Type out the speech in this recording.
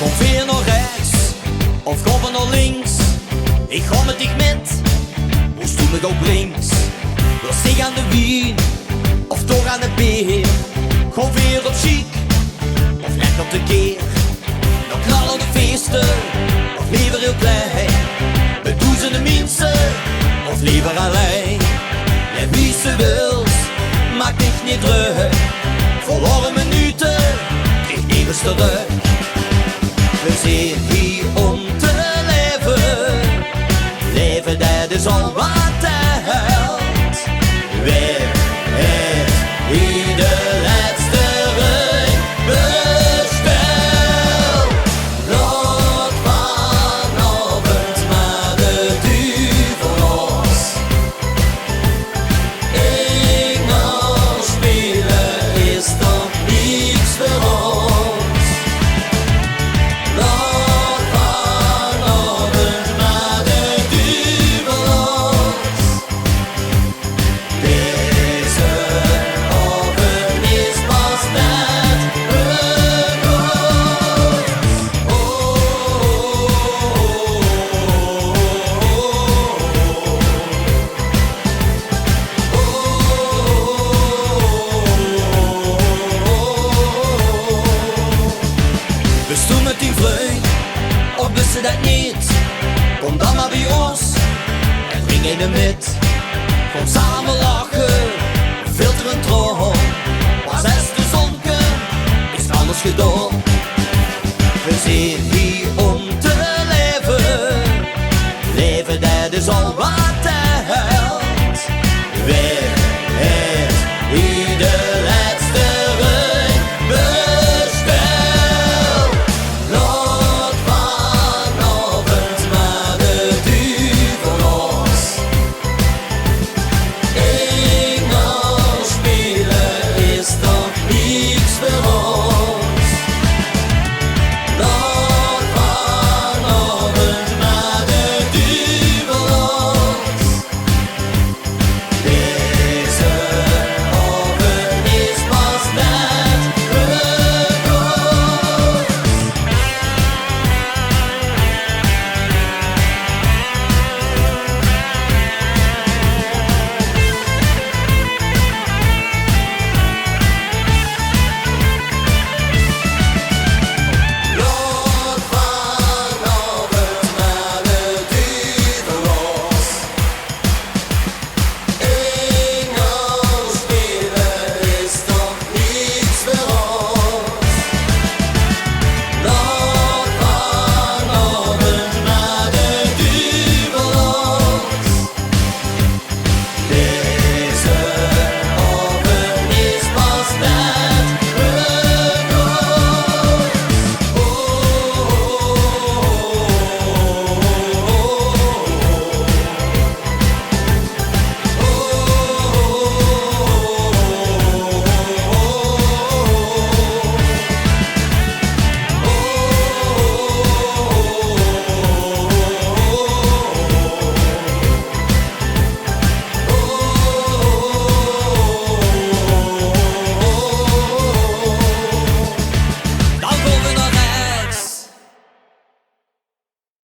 Kom weer naar rechts, of kom we naar links. Ik ga met dich met, wo du mich ook links. Wil stig aan de wien, of toch aan de beer. Kom weer op chic, of net op de keer. Dan knallen de feesten, of liever heel klein. Met duizenden mensen, of liever alleen. En wie ze wil, maak dich niet druk. Verloren minuten, kreeg niemand terug. We zijn hier om te leven. Leven dat is al wat telt. Wie heeft hier de laatste rij besteld? Laat vanavond maar de duivel los. Ik nou spelen is toch niets voor ons. Laat vanavond maar de duivel los. Deze avond is pas net begonnen. We stoen met die vreugd, of wisten dat niet? Kom dan maar bij ons en breng een met. Kom samen lachen, filter een droom. Pas is de zonken, is alles gedaan. We zijn hier om